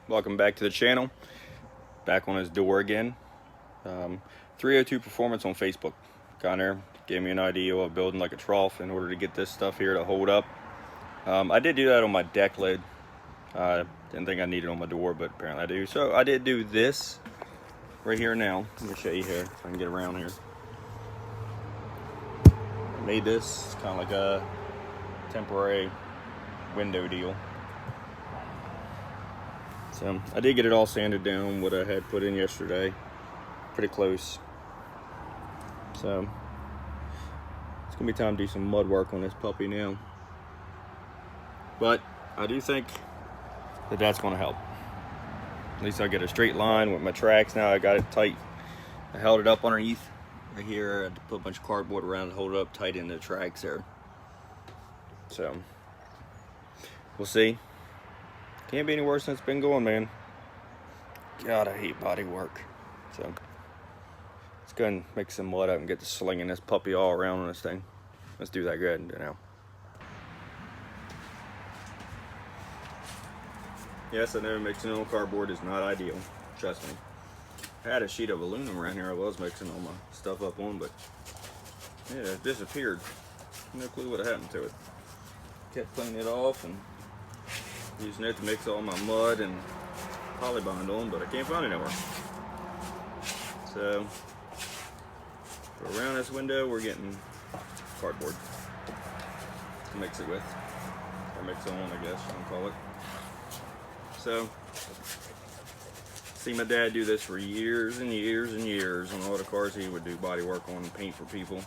Welcome back to the channel. Back on his door again. 302 Performance on Facebook. Got there, gave me an idea of building like a trough in order to get this stuff here to hold up. I did do that on my deck lid. Didn't think I needed it on my door, but apparently I do. So I did do this right here now. Let me show you here if I can get around here. I made this. It's kind of like a temporary window deal. So I did get it all sanded down, what I had put in yesterday. Pretty close. So it's gonna be time to do some mud work on this puppy now. But I do think that that's gonna help. At least I get a straight line with my tracks now. I got it tight. I held it up underneath right here. I had to put a bunch of cardboard around to hold it up tight in the tracks there. So we'll see. Can't be any worse than it's been going, man. God, I hate body work. So let's go and make some mud up and get to slinging this puppy all around on this thing. Let's do that good now. Yes, I know mixing on cardboard is not ideal. Trust me. I had a sheet of aluminum around here I was mixing all my stuff up on, but yeah, it disappeared. No clue what happened to it. Kept cleaning it off and using it to mix all my mud and polybond on, but I can't find it anywhere. So around this window, we're getting cardboard to mix it with, or mix on, I guess you can call it. So, see my dad do this for years and years and years on all the cars he would do body work on and paint for people.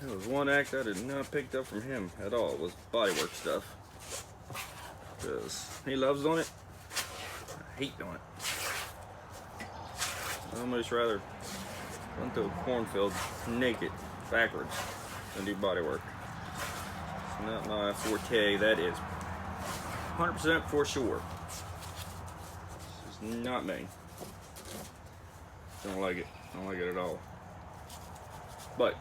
There was one act I did not pick up from him at all. It was body work stuff. Because he loves on it, I hate doing it. I'd almost rather run through a cornfield naked, backwards, than do body work. It's not my forte, that is 100% for sure. It's just not me. Don't like it. Don't like it at all. But,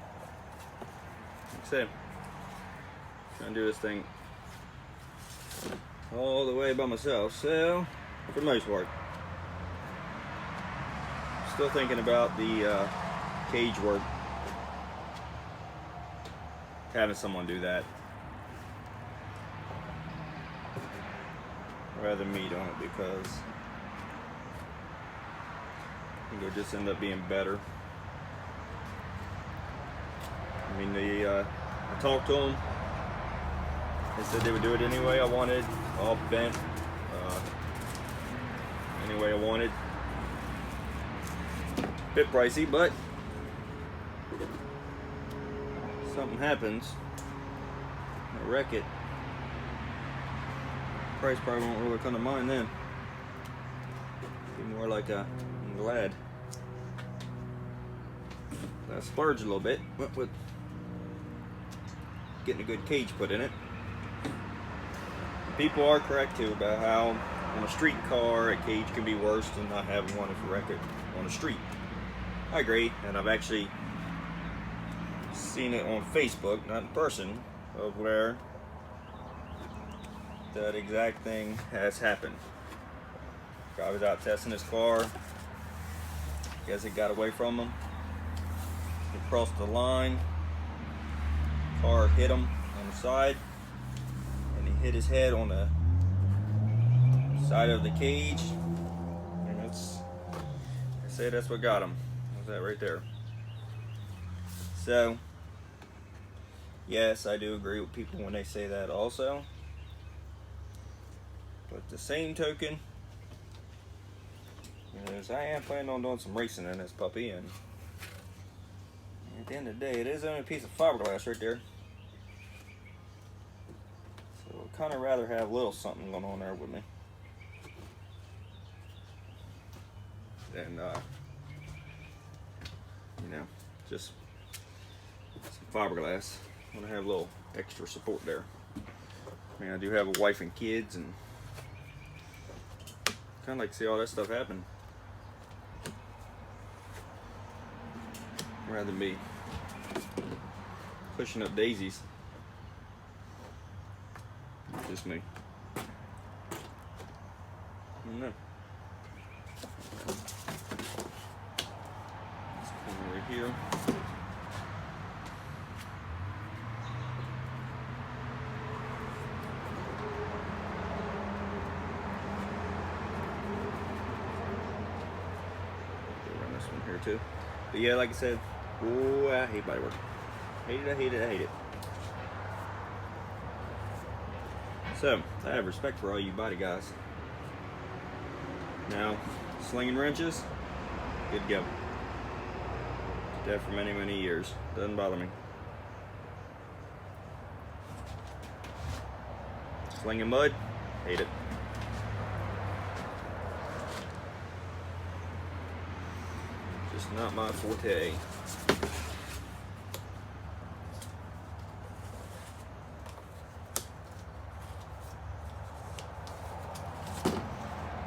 like I said, trying to do this thing all the way by myself, so for the most part. Still thinking about the cage work. Having someone do that rather than me doing it, because I think it'll just end up being better. I mean, I talked to them. They said they would do it any way I wanted, all bent, any way I wanted. Bit pricey, but if something happens, I wreck it. Price probably won't really come to mind then. Be more like a, I'm glad I splurged a little bit with getting a good cage put in it. People are correct too about how on a street car a cage can be worse than not having one if you wreck it on the street. I agree, and I've actually seen it on Facebook, not in person, of where that exact thing has happened. Guy was out testing his car. Guess it got away from him. He crossed the line. Car hit him on the side. Hit his head on the side of the cage, and that's, I say that's what got him. Was that right there? So yes, I do agree with people when they say that also, but the same token, is I am planning on doing some racing in this puppy, and at the end of the day, it is only a piece of fiberglass right there. Kind of rather have a little something going on there with me than just some fiberglass. I want to have a little extra support there. I mean, I do have a wife and kids, and kind of like to see all that stuff happen rather than me pushing up daisies. Just me. don't know. This corner right here. Run this one here too. But yeah, like I said, oh, I hate body work. Hate it, I hate it, I hate it. So, I have respect for all you body guys. Now, slinging wrenches, good to go. Did that for many, many years. Doesn't bother me. Slinging mud, hate it. Just not my forte.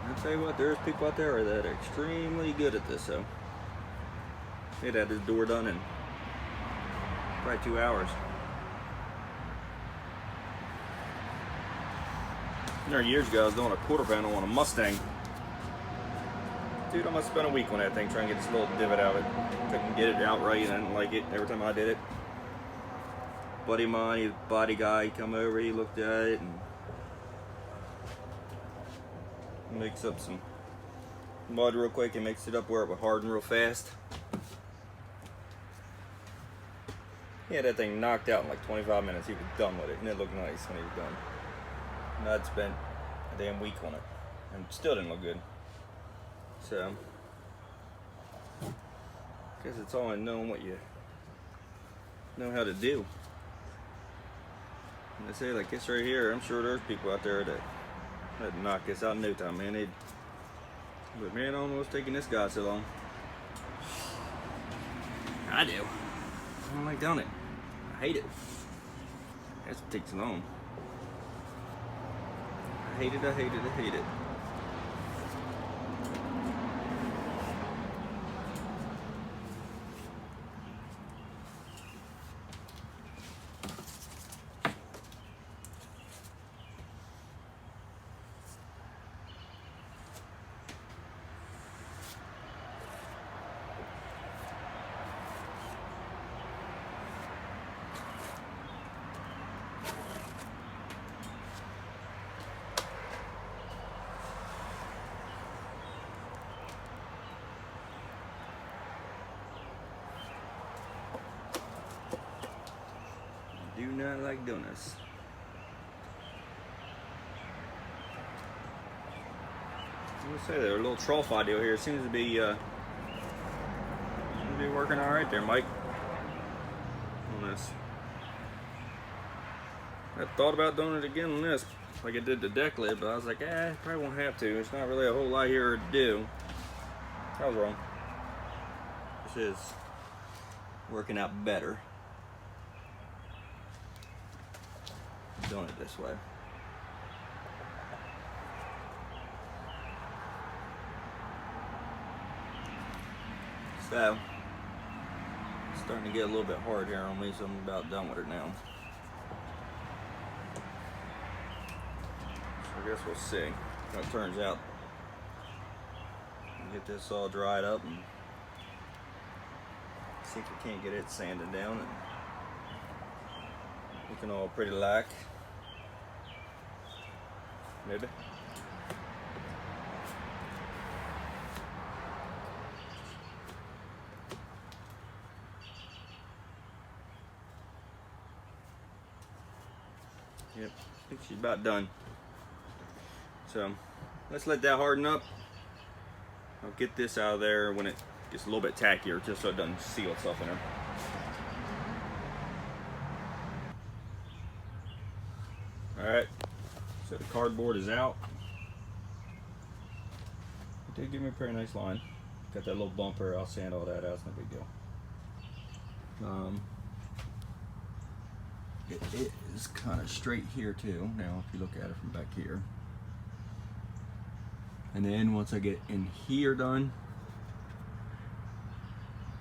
I'll tell you what, there's people out there that are extremely good at this, so. He had his door done in probably 2 hours. There years ago, I was doing a quarter panel on a Mustang. Dude, I must have spent a week on that thing trying to get this little divot out of it. Couldn't get it out right, and I didn't like it every time I did it. Buddy of mine, he's a body guy, he come over, he looked at it, and mix up some mud real quick and mix it up where it would harden real fast. He had that thing knocked out in like 25 minutes. He was done with it, and it looked nice when he was done. And I'd spent a damn week on it, and still didn't look good. So, I guess it's all in knowing what you know how to do. And I say, like this right here, I'm sure there's people out there that knock this out in no time, man. But man, almost taking this guy so long. I do. I don't like doing it. I hate it. That's what takes so long. I hate it, I hate it, I hate it. Do not like doing this. I'm gonna say there, a little trough idea here seems to be working all right there, Mike. On this, I thought about doing it again on this, like I did the deck lid, but I was like, probably won't have to. It's not really a whole lot here to do. I was wrong. This is working out better. Doing it this way. So, it's starting to get a little bit hard here on me, so I'm about done with it now. So I guess we'll see how it turns out. Get this all dried up and see if we can't get it sanded down and looking all pretty like. Maybe. Yep, I think she's about done. So let's let that harden up. I'll get this out of there when it gets a little bit tackier, just so it doesn't seal itself in there. Alright, so the cardboard is out. It did give me a pretty nice line. Got that little bumper, I'll sand all that out, it's no big deal. It is kind of straight here too, now if you look at it from back here. And then once I get in here done,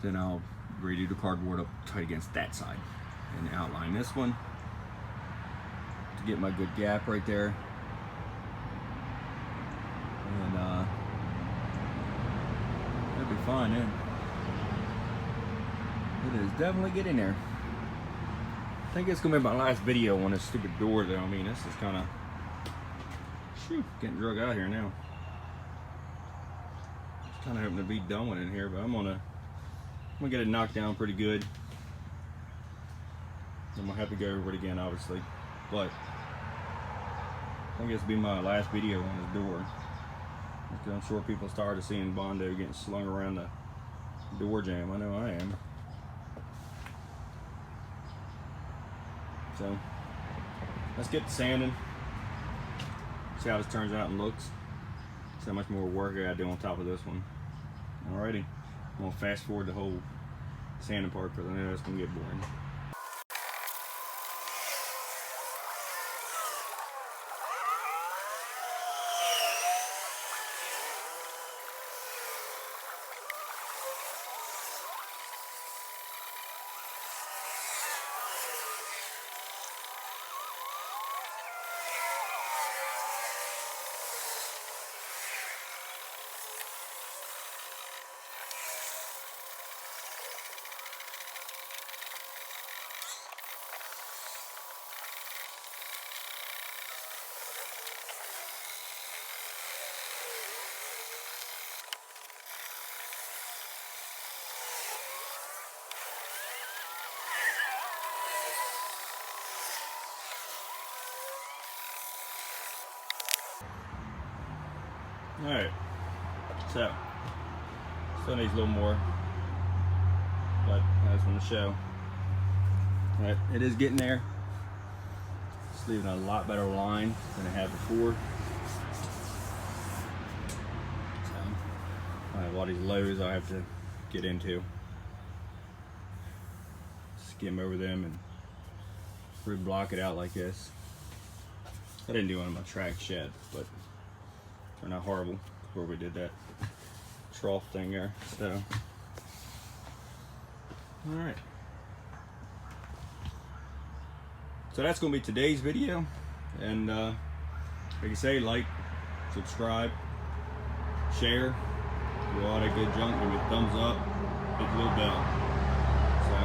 then I'll redo the cardboard up tight against that side and outline this one to get my good gap right there. And fine then. It is definitely getting there. I think it's gonna be my last video on this stupid door though. I mean, this is kind of getting drug out here now. Just kind of hoping to be done with it in here, but I'm gonna get it knocked down pretty good. I'm gonna have to go over it again, obviously, but I think this will be my last video on this door. Because I'm sure people tired of seeing Bondo getting slung around the door jamb. I know I am. So let's get to sanding. See how this turns out and looks. See how much more work I gotta do on top of this one. Alrighty, I'm gonna fast forward the whole sanding part because I know that's gonna get boring. Alright, so still needs a little more, but I just want to show. Alright, it is getting there. It's leaving a lot better line than it had before. So, I have a lot of these lows I have to get into. Skim over them and re-block it out like this. I didn't do one on my tracks yet, but turned out horrible before we did that trough thing there. So, alright. So that's going to be today's video. And like I say, like, subscribe, share, do all that good junk, give me a thumbs up, hit the little bell. So,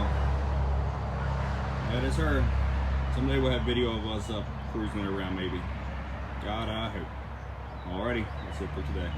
that is her. Someday we'll have video of us cruising around maybe. God, I hope. Alrighty, that's it for today.